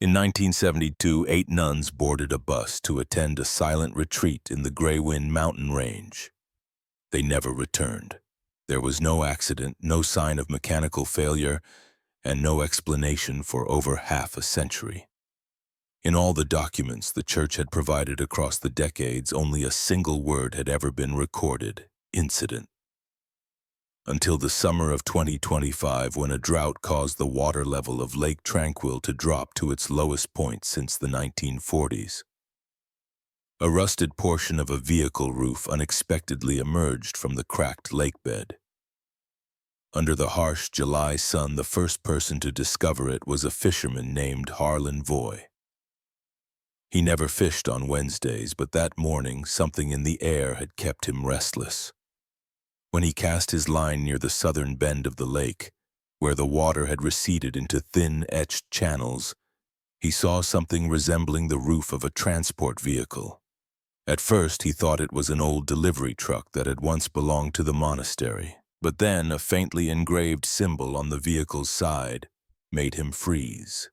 In 1972, 8 nuns boarded a bus to attend a silent retreat in the Greywind Mountain range. They never returned. There was no accident, no sign of mechanical failure, and no explanation for over half a century. In all the documents the church had provided across the decades, only a single word had ever been recorded: incident. Until the summer of 2025, when a drought caused the water level of Lake Tranquil to drop to its lowest point since the 1940s. A rusted portion of a vehicle roof unexpectedly emerged from the cracked lake bed. Under the harsh July sun, the first person to discover it was a fisherman named Harlan Voy. He never fished on Wednesdays, but that morning something in the air had kept him restless. When he cast his line near the southern bend of the lake, where the water had receded into thin, etched channels, he saw something resembling the roof of a transport vehicle. At first, he thought it was an old delivery truck that had once belonged to the monastery, but then a faintly engraved symbol on the vehicle's side made him freeze.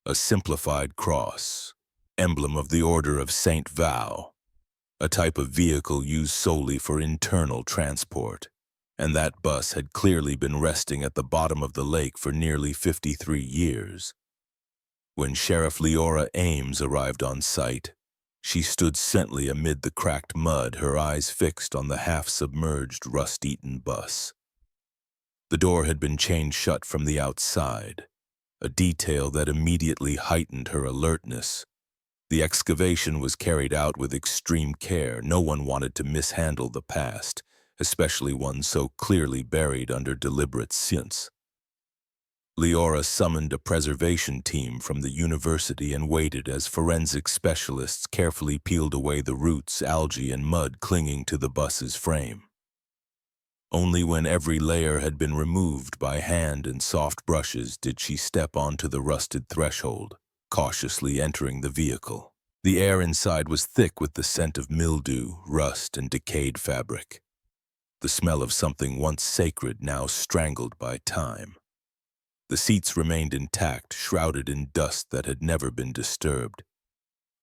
A simplified cross, emblem of the Order of St. Vow, a type of vehicle used solely for internal transport, and that bus had clearly been resting at the bottom of the lake for nearly 53 years. When Sheriff Liora Ames arrived on site, she stood silently amid the cracked mud, her eyes fixed on the half-submerged, rust-eaten bus. The door had been chained shut from the outside, a detail that immediately heightened her alertness. The excavation was carried out with extreme care. No one wanted to mishandle the past, especially one so clearly buried under deliberate sins. Liora summoned a preservation team from the university and waited as forensic specialists carefully peeled away the roots, algae, and mud clinging to the bus's frame. Only when every layer had been removed by hand and soft brushes did she step onto the rusted threshold, cautiously entering the vehicle. The air inside was thick with the scent of mildew, rust, and decayed fabric. The smell of something once sacred, now strangled by time. The seats remained intact, shrouded in dust that had never been disturbed.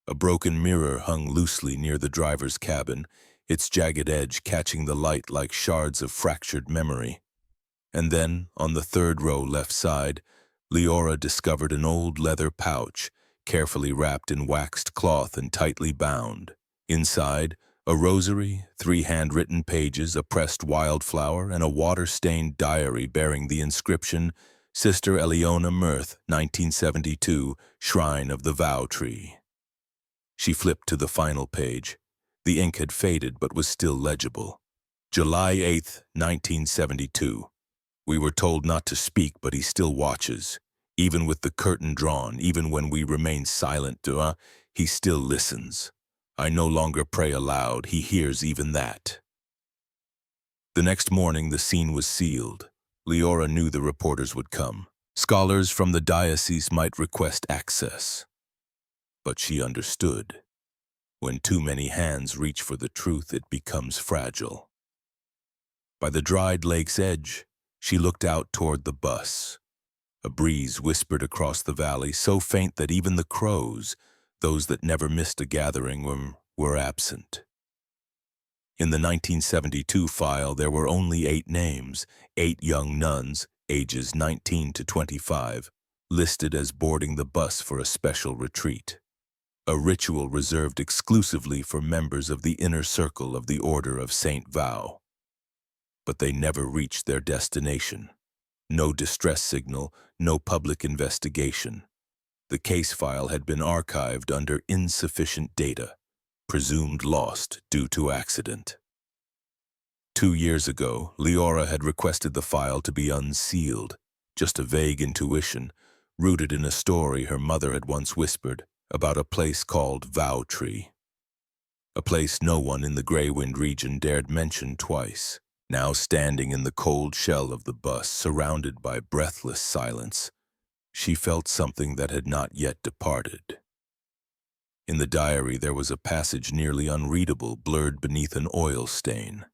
A broken mirror hung loosely near the driver's cabin, its jagged edge catching the light like shards of fractured memory. And then, on the third row left side, Liora discovered an old leather pouch, carefully wrapped in waxed cloth and tightly bound. Inside, a rosary, 3 handwritten pages, a pressed wildflower, and a water-stained diary bearing the inscription, Sister Eliona Mirth, 1972, Shrine of the Vow Tree. She flipped to the final page. The ink had faded but was still legible. July 8, 1972. We were told not to speak, but he still watches. Even with the curtain drawn, even when we remain silent, he still listens. I no longer pray aloud, he hears even that. The next morning, the scene was sealed. Liora knew the reporters would come. Scholars from the diocese might request access. But she understood. When too many hands reach for the truth, it becomes fragile. By the dried lake's edge, she looked out toward the bus. A breeze whispered across the valley, so faint that even the crows, those that never missed a gathering, were absent. In the 1972 file, there were only 8 names, 8 young nuns, ages 19 to 25, listed as boarding the bus for a special retreat. A ritual reserved exclusively for members of the inner circle of the Order of St. Vow. But they never reached their destination. No distress signal, no public investigation. The case file had been archived under insufficient data, presumed lost due to accident. 2 years ago, Liora had requested the file to be unsealed, just a vague intuition, rooted in a story her mother had once whispered about a place called Vow Tree. A place no one in the Greywind region dared mention twice. Now standing in the cold shell of the bus, surrounded by breathless silence, she felt something that had not yet departed. In the diary there was a passage nearly unreadable, blurred beneath an oil stain.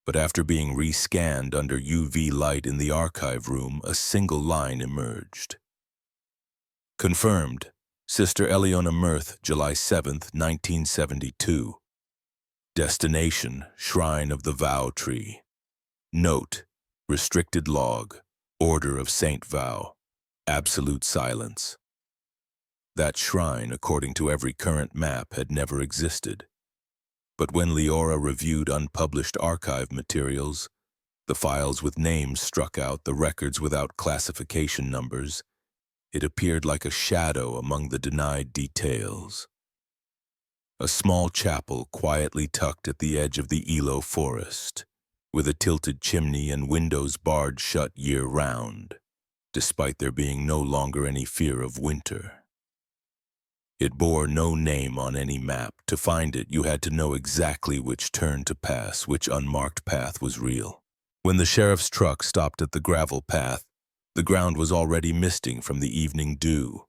But after being re-scanned under UV light in the archive room, a single line emerged. Confirmed. Sister Eliona Mirth, July 7, 1972. Destination, Shrine of the Vow Tree. Note, restricted log, Order of Saint Vow, absolute silence. That shrine, according to every current map, had never existed. But when Liora reviewed unpublished archive materials, the files with names struck out, the records without classification numbers, it appeared like a shadow among the denied details. A small chapel quietly tucked at the edge of the Elo forest, with a tilted chimney and windows barred shut year-round, despite there being no longer any fear of winter. It bore no name on any map. To find it, you had to know exactly which turn to pass, which unmarked path was real. When the sheriff's truck stopped at the gravel path, the ground was already misting from the evening dew.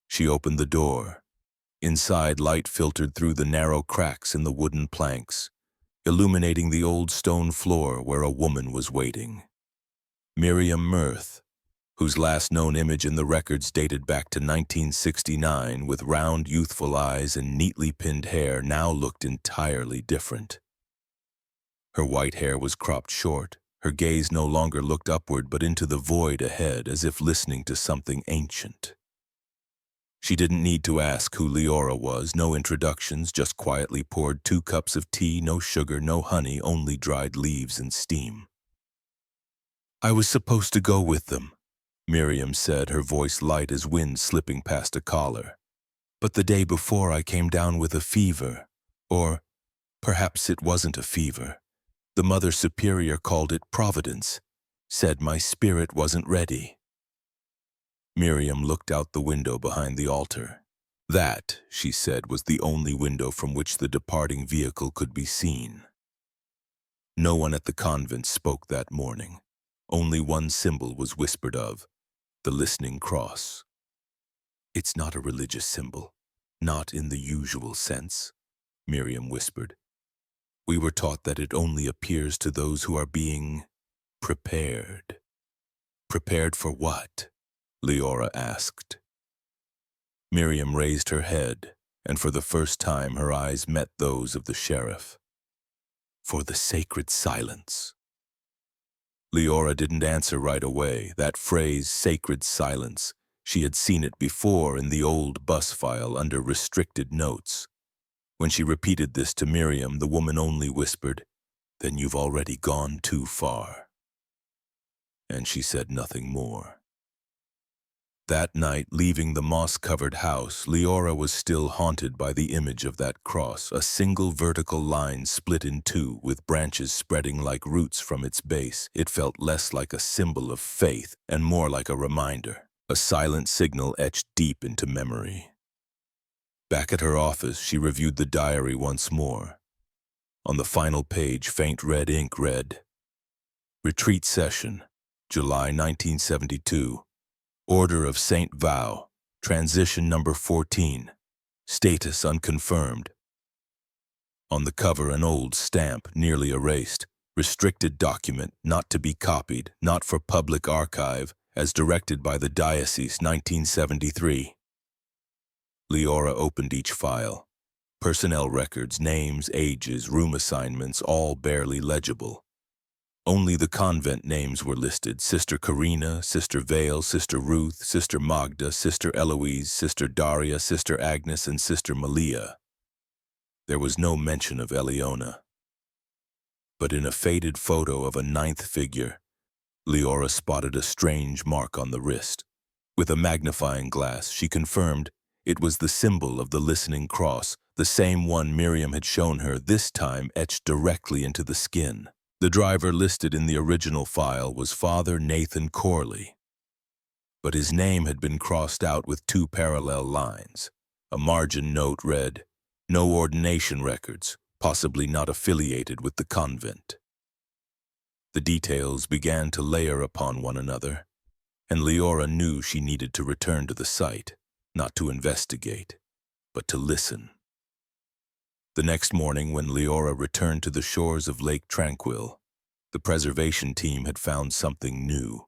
She opened the door. Inside, light filtered through the narrow cracks in the wooden planks, illuminating the old stone floor where a woman was waiting. Miriam Mirth, whose last known image in the records dated back to 1969, with round, youthful eyes and neatly pinned hair, now looked entirely different. Her white hair was cropped short. Her gaze no longer looked upward but into the void ahead, as if listening to something ancient. She didn't need to ask who Liora was, no introductions, just quietly poured 2 cups of tea, no sugar, no honey, only dried leaves and steam. "I was supposed to go with them," Miriam said, her voice light as wind slipping past a collar. "But the day before I came down with a fever. Or perhaps it wasn't a fever. The Mother Superior called it Providence, said my spirit wasn't ready." Miriam looked out the window behind the altar. That, she said, was the only window from which the departing vehicle could be seen. No one at the convent spoke that morning. Only one symbol was whispered of, the listening cross. "It's not a religious symbol, not in the usual sense," Miriam whispered. "We were taught that it only appears to those who are being prepared." "Prepared for what?" Liora asked. Miriam raised her head, and for the first time her eyes met those of the sheriff. "For the sacred silence." Liora didn't answer right away. That phrase, sacred silence, she had seen it before in the old bus file under restricted notes. When she repeated this to Miriam, the woman only whispered, "Then you've already gone too far." And she said nothing more. That night, leaving the moss-covered house, Liora was still haunted by the image of that cross, a single vertical line split in two, with branches spreading like roots from its base. It felt less like a symbol of faith and more like a reminder, a silent signal etched deep into memory. Back at her office, she reviewed the diary once more. On the final page, faint red ink read, "Retreat Session, July 1972. Order of Saint Vow, Transition number 14. Status unconfirmed." On the cover, an old stamp, nearly erased. "Restricted document, not to be copied, not for public archive, as directed by the diocese, 1973. Liora opened each file. Personnel records, names, ages, room assignments, all barely legible. Only the convent names were listed: Sister Karina, Sister Vale, Sister Ruth, Sister Magda, Sister Eloise, Sister Daria, Sister Agnes, and Sister Malia. There was no mention of Eliona. But in a faded photo of a 9th figure, Liora spotted a strange mark on the wrist. With a magnifying glass, she confirmed it was the symbol of the listening cross, the same one Miriam had shown her, this time etched directly into the skin. The driver listed in the original file was Father Nathan Corley, but his name had been crossed out with 2 parallel lines. A margin note read, "No ordination records, possibly not affiliated with the convent." The details began to layer upon one another, and Liora knew she needed to return to the site, not to investigate, but to listen. The next morning, when Liora returned to the shores of Lake Tranquil, the preservation team had found something new.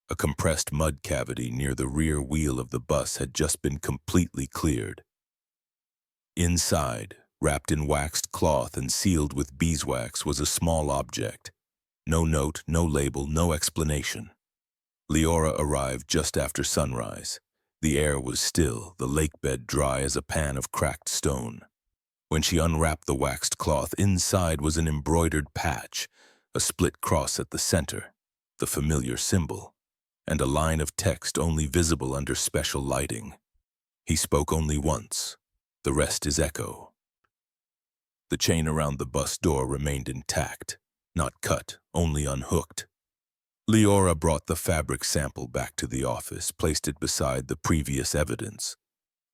A compressed mud cavity near the rear wheel of the bus had just been completely cleared. Inside, wrapped in waxed cloth and sealed with beeswax, was a small object. No note, no label, no explanation. Liora arrived just after sunrise. The air was still, the lake bed dry as a pan of cracked stone. When she unwrapped the waxed cloth, inside was an embroidered patch, a split cross at the center, the familiar symbol, and a line of text only visible under special lighting. He spoke only once. The rest is echo. The chain around the bus door remained intact, not cut, only unhooked. Liora brought the fabric sample back to the office, placed it beside the previous evidence,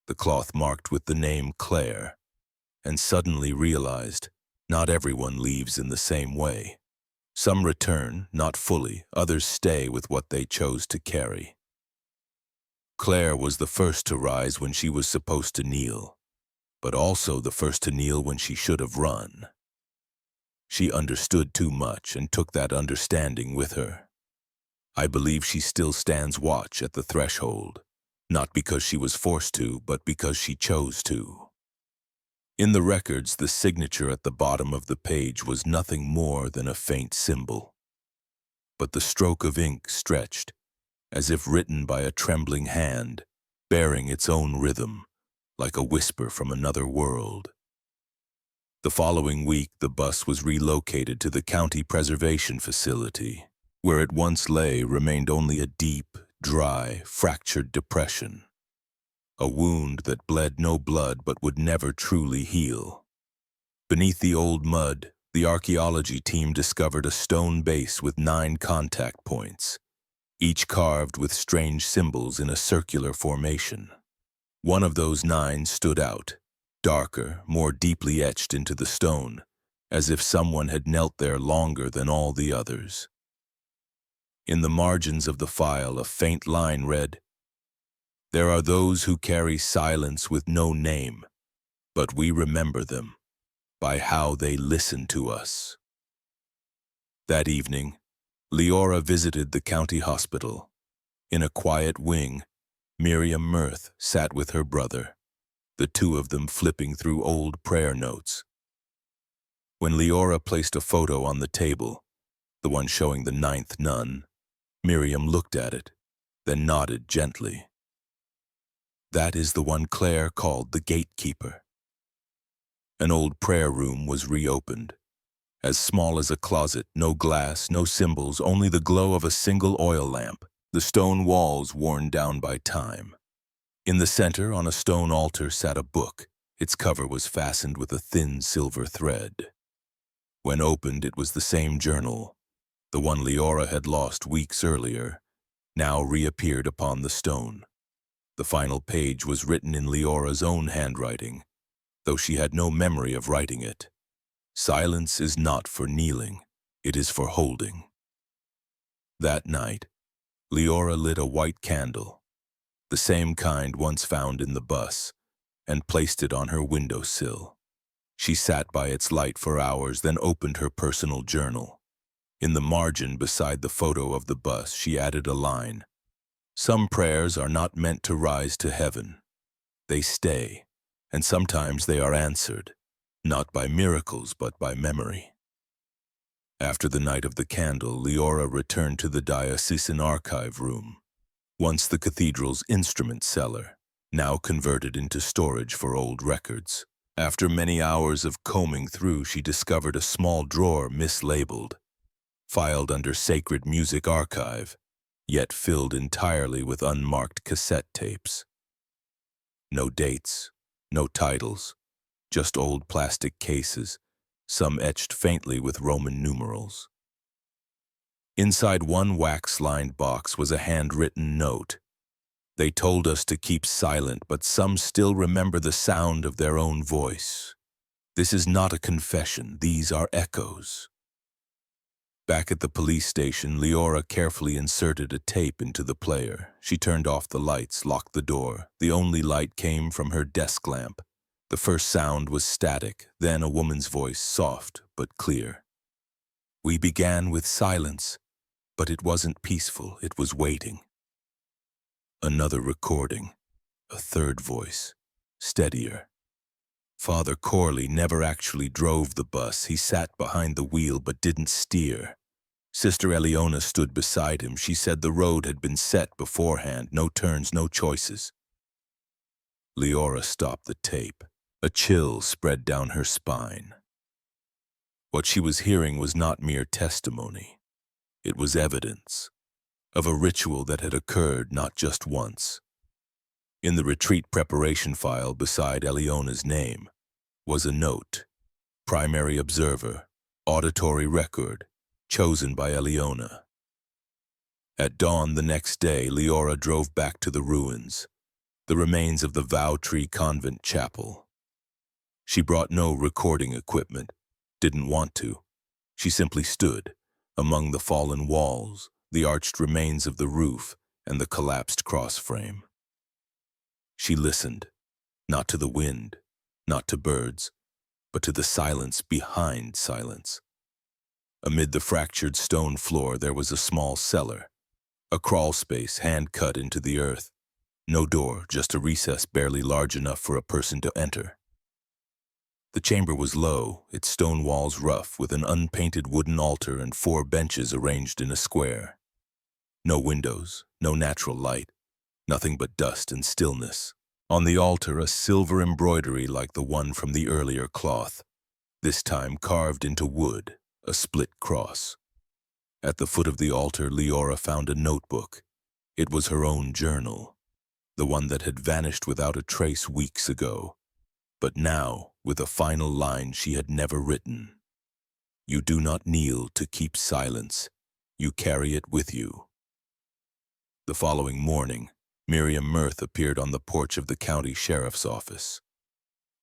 the cloth marked with the name Claire, and suddenly realized not everyone leaves in the same way. Some return, not fully, others stay with what they chose to carry. Claire was the first to rise when she was supposed to kneel, but also the first to kneel when she should have run. She understood too much and took that understanding with her. I believe she still stands watch at the threshold, not because she was forced to, but because she chose to. In the records, the signature at the bottom of the page was nothing more than a faint symbol. But the stroke of ink stretched, as if written by a trembling hand, bearing its own rhythm, like a whisper from another world. The following week, the bus was relocated to the county preservation facility. Where it once lay remained only a deep, dry, fractured depression. A wound that bled no blood but would never truly heal. Beneath the old mud, the archaeology team discovered a stone base with 9 contact points, each carved with strange symbols in a circular formation. One of those 9 stood out, darker, more deeply etched into the stone, as if someone had knelt there longer than all the others. In the margins of the file, a faint line read, "There are those who carry silence with no name, but we remember them by how they listen to us." That evening, Liora visited the county hospital. In a quiet wing, Miriam Mirth sat with her brother, the two of them flipping through old prayer notes. When Liora placed a photo on the table, the one showing the 9th nun, Miriam looked at it, then nodded gently. "That is the one Claire called the gatekeeper." An old prayer room was reopened. As small as a closet, no glass, no symbols, only the glow of a single oil lamp, the stone walls worn down by time. In the center, on a stone altar, sat a book. Its cover was fastened with a thin silver thread. When opened, it was the same journal. The one Liora had lost weeks earlier, now reappeared upon the stone. The final page was written in Liora's own handwriting, though she had no memory of writing it. "Silence is not for kneeling, it is for holding." That night, Liora lit a white candle, the same kind once found in the bus, and placed it on her windowsill. She sat by its light for hours, then opened her personal journal. In the margin beside the photo of the bus, she added a line, "Some prayers are not meant to rise to heaven. They stay, and sometimes they are answered, not by miracles but by memory." After the night of the candle, Liora returned to the diocesan archive room, once the cathedral's instrument cellar, now converted into storage for old records. After many hours of combing through, she discovered a small drawer mislabeled, filed under Sacred Music Archive, yet filled entirely with unmarked cassette tapes. No dates, no titles, just old plastic cases, some etched faintly with Roman numerals. Inside one wax-lined box was a handwritten note. "They told us to keep silent, but some still remember the sound of their own voice. This is not a confession, these are echoes." Back at the police station, Liora carefully inserted a tape into the player. She turned off the lights, locked the door. The only light came from her desk lamp. The first sound was static, then a woman's voice, soft but clear. "We began with silence, But it wasn't peaceful, it was waiting. Another recording, a third voice, steadier. Father Corley never actually drove the bus. He sat behind the wheel but didn't steer. Sister Eliona stood beside him. She said the road had been set beforehand, no turns, no choices. Liora stopped the tape. A chill spread down her spine. What she was hearing was not mere testimony. It was evidence of a ritual that had occurred not just once. In the retreat preparation file beside Eliona's name was a note, primary observer, auditory record, chosen by Eliona. At dawn the next day, Liora drove back to the ruins, the remains of the Vow Tree Convent Chapel. She brought no recording equipment, didn't want to. She simply stood among the fallen walls, the arched remains of the roof, and the collapsed cross frame. She listened, not to the wind, not to birds, but to the silence behind silence. Amid the fractured stone floor there was a small cellar, a crawl space hand-cut into the earth. No door, just a recess barely large enough for a person to enter. The chamber was low, its stone walls rough, with an unpainted wooden altar and 4 benches arranged in a square. No windows, no natural light, nothing but dust and stillness. On the altar, a silver embroidery like the one from the earlier cloth, this time carved into wood, a split cross. At the foot of the altar, Liora found a notebook. It was her own journal, the one that had vanished without a trace weeks ago, but now with a final line she had never written. You do not kneel to keep silence. You carry it with you. The following morning, Miriam Mirth appeared on the porch of the county sheriff's office.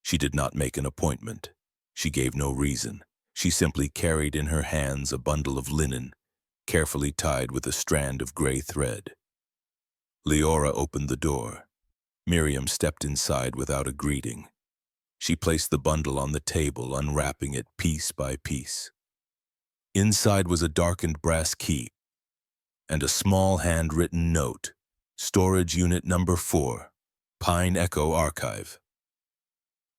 She did not make an appointment. She gave no reason. She simply carried in her hands a bundle of linen, carefully tied with a strand of gray thread. Liora opened the door. Miriam stepped inside without a greeting. She placed the bundle on the table, unwrapping it piece by piece. Inside was a darkened brass key and a small handwritten note, Storage Unit Number 4, Pine Echo Archive.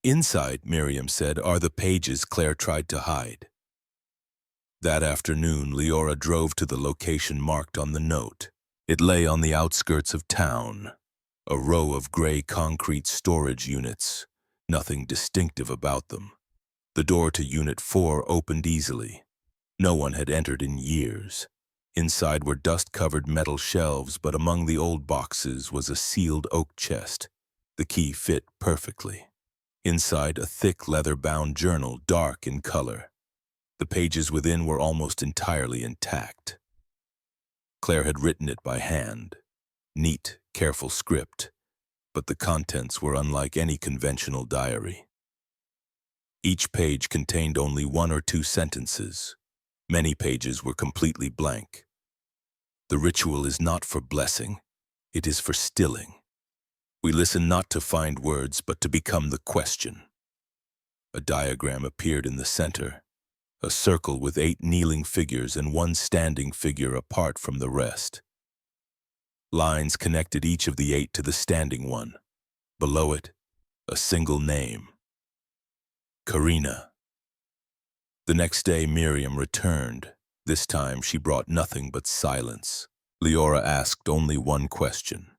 Inside, Miriam said, are the pages Claire tried to hide. That afternoon, Liora drove to the location marked on the note. It lay on the outskirts of town, a row of gray concrete storage units, nothing distinctive about them. The door to Unit 4 opened easily. No one had entered in years. Inside were dust-covered metal shelves, but among the old boxes was a sealed oak chest. The key fit perfectly. Inside, a thick leather-bound journal, dark in color. The pages within were almost entirely intact. Claire had written it by hand. Neat, careful script, but the contents were unlike any conventional diary. Each page contained only 1 or 2 sentences. Many pages were completely blank. The ritual is not for blessing, it is for stilling. We listen not to find words, but to become the question. A diagram appeared in the center, a circle with 8 kneeling figures and 1 standing figure apart from the rest. Lines connected each of the 8 to the standing one. Below it, a single name. Karina. The next day, Miriam returned. This time, she brought nothing but silence. Liora asked only one question.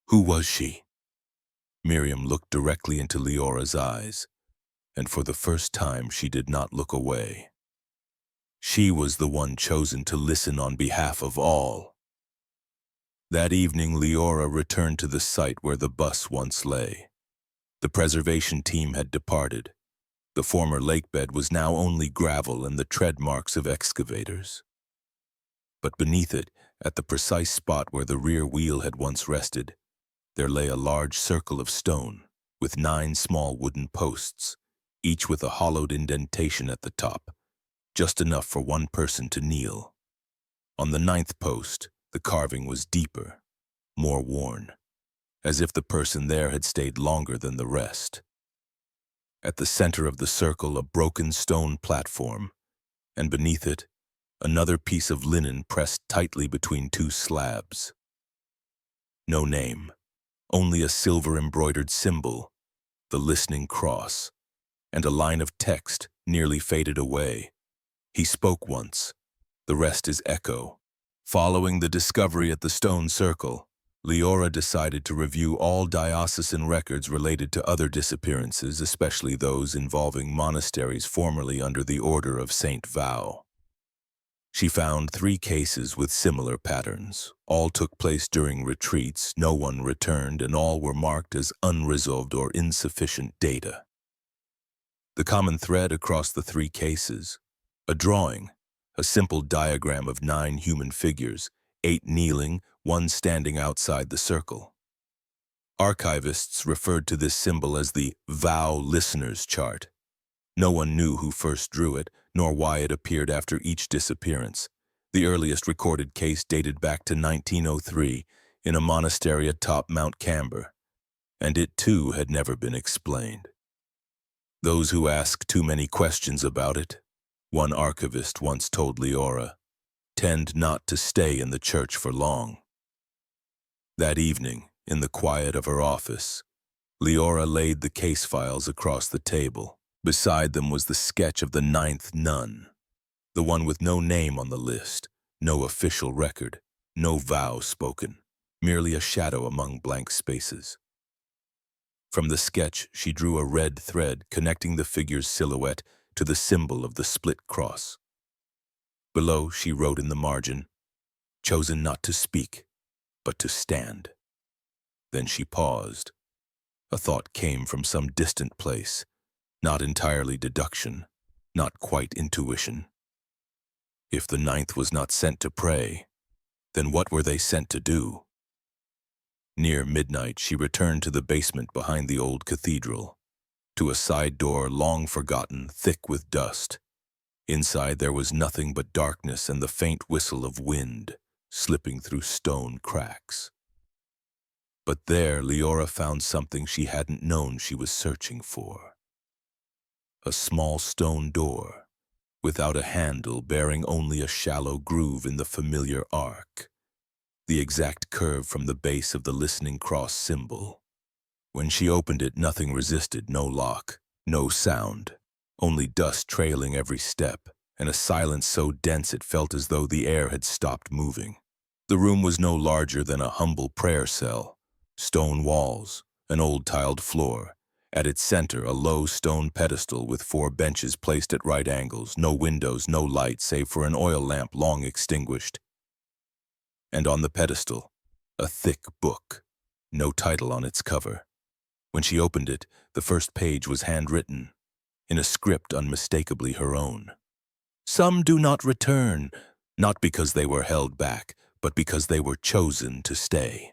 Who was she? Miriam looked directly into Leora's eyes, and for the first time, she did not look away. She was the one chosen to listen on behalf of all. That evening, Liora returned to the site where the bus once lay. The preservation team had departed. The former lake bed was now only gravel and the tread marks of excavators. But beneath it, at the precise spot where the rear wheel had once rested, there lay a large circle of stone with 9 small wooden posts, each with a hollowed indentation at the top, just enough for one person to kneel. On the 9th post, the carving was deeper, more worn, as if the person there had stayed longer than the rest. At the center of the circle, a broken stone platform, and beneath it, another piece of linen pressed tightly between two slabs. No name, only a silver-embroidered symbol, the listening cross, and a line of text nearly faded away. He spoke once, the rest is echo. Following the discovery at the stone circle, Liora decided to review all diocesan records related to other disappearances, especially those involving monasteries formerly under the Order of St. Vow. She found 3 cases with similar patterns. All took place during retreats, no one returned, and all were marked as unresolved or insufficient data. The common thread across the 3 cases: a drawing, a simple diagram of 9 human figures, 8 kneeling, 1 standing outside the circle. Archivists referred to this symbol as the Vow Listener's Chart. No one knew who first drew it, nor why it appeared after each disappearance. The earliest recorded case dated back to 1903 in a monastery atop Mount Camber, and it too had never been explained. Those who ask too many questions about it, one archivist once told Liora, tend not to stay in the church for long. That evening, in the quiet of her office, Liora laid the case files across the table. Beside them was the sketch of the 9th nun, the one with no name on the list, no official record, no vow spoken, merely a shadow among blank spaces. From the sketch, she drew a red thread connecting the figure's silhouette to the symbol of the split cross. Below, she wrote in the margin, "Chosen not to speak, but to stand." Then she paused. A thought came from some distant place, not entirely deduction, not quite intuition. If the 9th was not sent to pray, then what were they sent to do? Near midnight, she returned to the basement behind the old cathedral, to a side door long forgotten, thick with dust. Inside there was nothing but darkness and the faint whistle of wind, slipping through stone cracks. But there Liora found something she hadn't known she was searching for. A small stone door, without a handle, bearing only a shallow groove in the familiar arc, the exact curve from the base of the listening cross symbol. When she opened it, nothing resisted, no lock, no sound, only dust trailing every step, and a silence so dense it felt as though the air had stopped moving. The room was no larger than a humble prayer cell, stone walls, an old tiled floor. At its center, a low stone pedestal with 4 benches placed at right angles, no windows, no light save for an oil lamp long extinguished. And on the pedestal, a thick book, no title on its cover. When she opened it, the first page was handwritten, in a script unmistakably her own. Some do not return, not because they were held back, but because they were chosen to stay.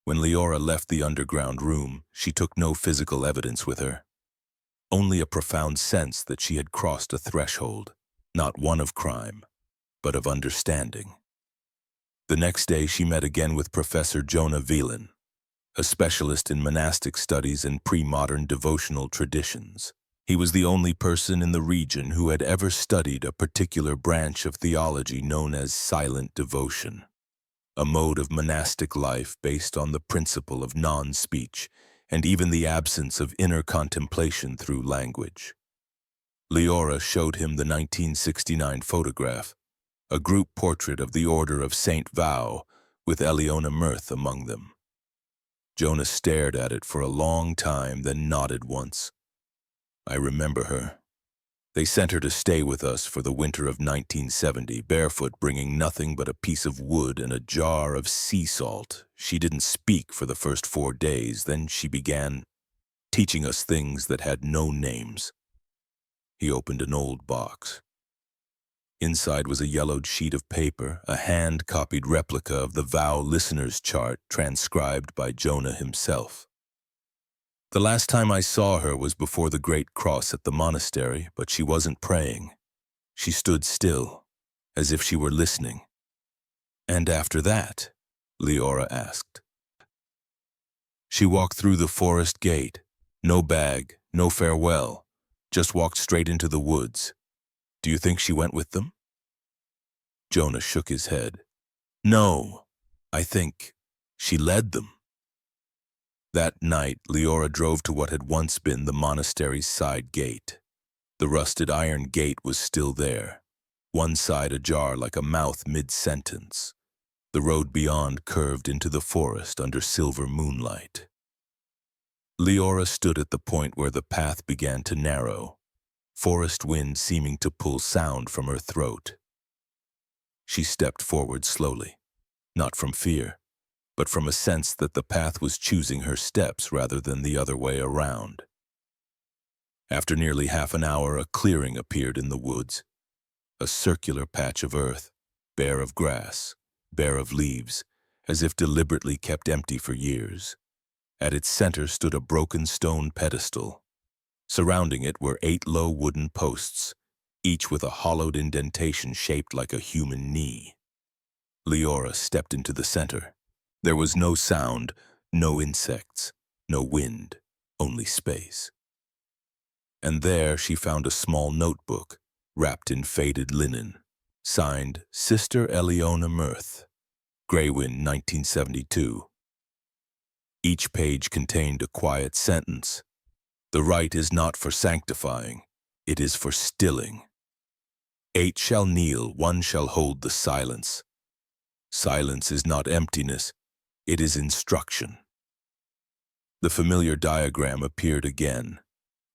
When Liora left the underground room, she took no physical evidence with her. Only a profound sense that she had crossed a threshold, not one of crime, but of understanding. The next day she met again with Professor Jonah Velan, a specialist in monastic studies and pre-modern devotional traditions. He was the only person in the region who had ever studied a particular branch of theology known as silent devotion, a mode of monastic life based on the principle of non-speech and even the absence of inner contemplation through language. Liora showed him the 1969 photograph, a group portrait of the Order of St. Vow, with Eleona Mirth among them. Jonah stared at it for a long time, then nodded once. I remember her. They sent her to stay with us for the winter of 1970, barefoot, bringing nothing but a piece of wood and a jar of sea salt. She didn't speak for the first 4 days, then she began teaching us things that had no names. He opened an old box. Inside was a yellowed sheet of paper, a hand-copied replica of the Vow Listener's Chart transcribed by Jonah himself. The last time I saw her was before the great cross at the monastery, but she wasn't praying. She stood still, as if she were listening. And after that? Liora asked. She walked through the forest gate. No bag, no farewell. Just walked straight into the woods. Do you think she went with them? Jonah shook his head. No, I think she led them. That night, Liora drove to what had once been the monastery's side gate. The rusted iron gate was still there, one side ajar like a mouth mid-sentence. The road beyond curved into the forest under silver moonlight. Liora stood at the point where the path began to narrow, forest wind seeming to pull sound from her throat. She stepped forward slowly, not from fear, but from a sense that the path was choosing her steps rather than the other way around. After nearly half an hour, a clearing appeared in the woods, a circular patch of earth, bare of grass, bare of leaves, as if deliberately kept empty for years. At its center stood a broken stone pedestal. Surrounding it were 8 low wooden posts, each with a hollowed indentation shaped like a human knee. Liora stepped into the center. There was no sound, no insects, no wind, only space. And there she found a small notebook, wrapped in faded linen, signed Sister Eliona Mirth, Greywind 1972. Each page contained a quiet sentence. The rite is not for sanctifying, it is for stilling. 8 shall kneel, 1 shall hold the silence. Silence is not emptiness, it is instruction. The familiar diagram appeared again.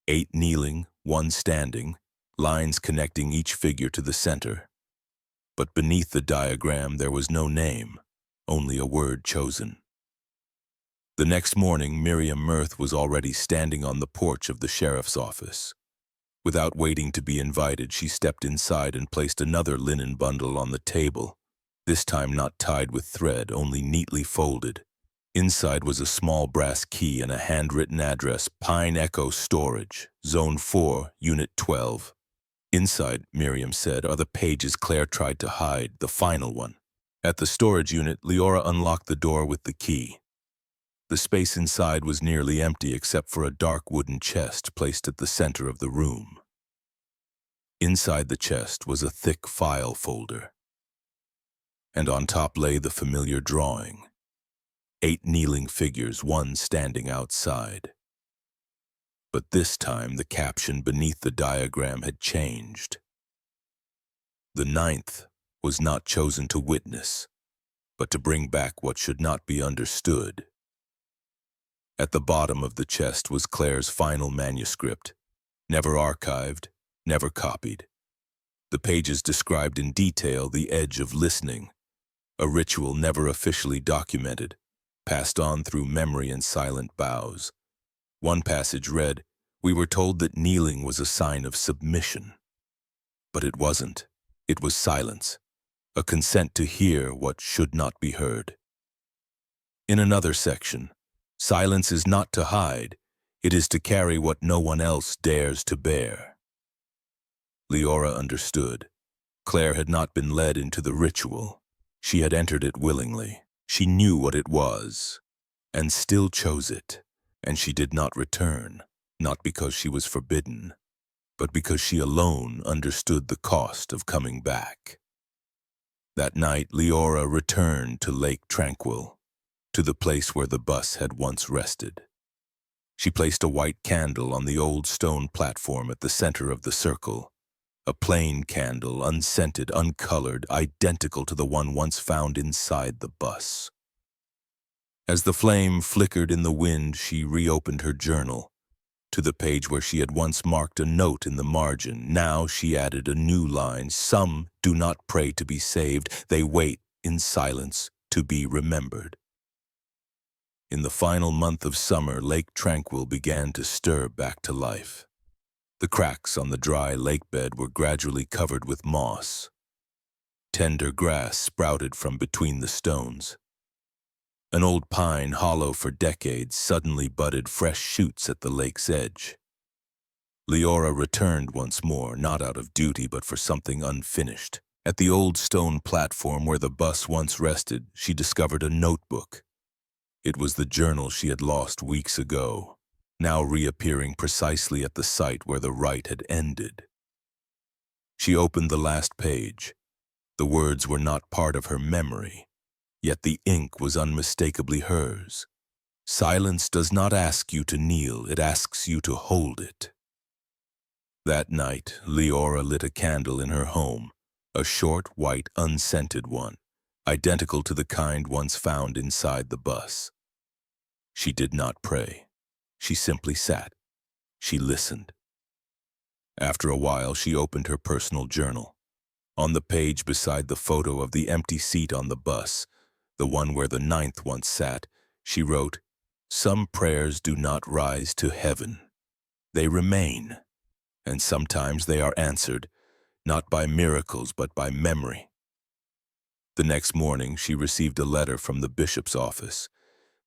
8 kneeling, 1 standing, lines connecting each figure to the center. But beneath the diagram there was no name, only a word chosen. The next morning, Miriam Mirth was already standing on the porch of the sheriff's office. Without waiting to be invited, she stepped inside and placed another linen bundle on the table, this time not tied with thread, only neatly folded. Inside was a small brass key and a handwritten address, Pine Echo Storage, Zone 4, Unit 12. Inside, Miriam said, are the pages Claire tried to hide, the final one. At the storage unit, Liora unlocked the door with the key. The space inside was nearly empty except for a dark wooden chest placed at the center of the room. Inside the chest was a thick file folder, and on top lay the familiar drawing. 8 kneeling figures, 1 standing outside. But this time the caption beneath the diagram had changed. The 9th was not chosen to witness, but to bring back what should not be understood. At the bottom of the chest was Claire's final manuscript, never archived, never copied. The pages described in detail the edge of listening, a ritual never officially documented, passed on through memory and silent vows. One passage read, "We were told that kneeling was a sign of submission." But it wasn't. It was silence, a consent to hear what should not be heard. In another section, silence is not to hide, it is to carry what no one else dares to bear. Liora understood. Claire had not been led into the ritual. She had entered it willingly. She knew what it was, and still chose it. And she did not return, not because she was forbidden, but because she alone understood the cost of coming back. That night, Liora returned to Lake Tranquil, to the place where the bus had once rested. She placed a white candle on the old stone platform at the center of the circle, a plain candle, unscented, uncolored, identical to the one once found inside the bus. As the flame flickered in the wind, she reopened her journal. To the page where she had once marked a note in the margin, now she added a new line: "Some do not pray to be saved, they wait in silence to be remembered." In the final month of summer, Lake Tranquil began to stir back to life. The cracks on the dry lake bed were gradually covered with moss. Tender grass sprouted from between the stones. An old pine, hollow for decades, suddenly budded fresh shoots at the lake's edge. Liora returned once more, not out of duty but for something unfinished. At the old stone platform where the bus once rested, she discovered a notebook. It was the journal she had lost weeks ago, now reappearing precisely at the site where the rite had ended. She opened the last page. The words were not part of her memory, yet the ink was unmistakably hers. Silence does not ask you to kneel, it asks you to hold it. That night, Liora lit a candle in her home, a short, white, unscented one, identical to the kind once found inside the bus. She did not pray. She simply sat. She listened. After a while, she opened her personal journal. On the page beside the photo of the empty seat on the bus, the one where the ninth once sat, she wrote, "Some prayers do not rise to heaven. They remain, and sometimes they are answered, not by miracles but by memory." The next morning, she received a letter from the bishop's office.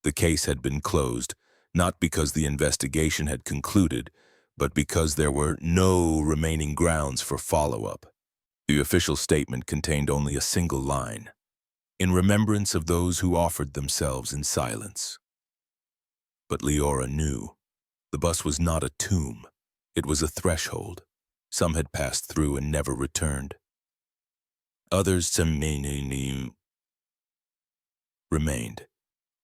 The case had been closed, not because the investigation had concluded, but because there were no remaining grounds for follow-up. The official statement contained only a single line, "In remembrance of those who offered themselves in silence." But Liora knew. The bus was not a tomb. It was a threshold. Some had passed through and never returned. Others remained,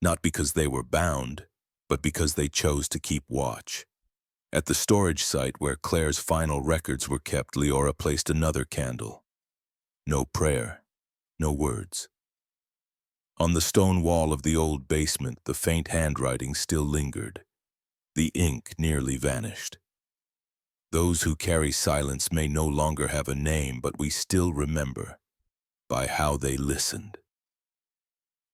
not because they were bound, but because they chose to keep watch. At the storage site where Claire's final records were kept, Liora placed another candle. No prayer, no words. On the stone wall of the old basement, the faint handwriting still lingered. The ink nearly vanished. Those who carry silence may no longer have a name, but we still remember by how they listened.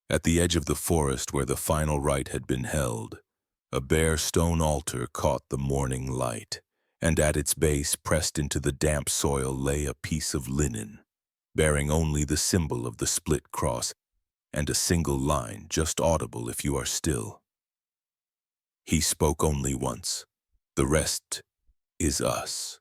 At the edge of the forest where the final rite had been held, a bare stone altar caught the morning light, and at its base, pressed into the damp soil, lay a piece of linen, bearing only the symbol of the split cross and a single line, just audible if you are still. He spoke only once. The rest is us.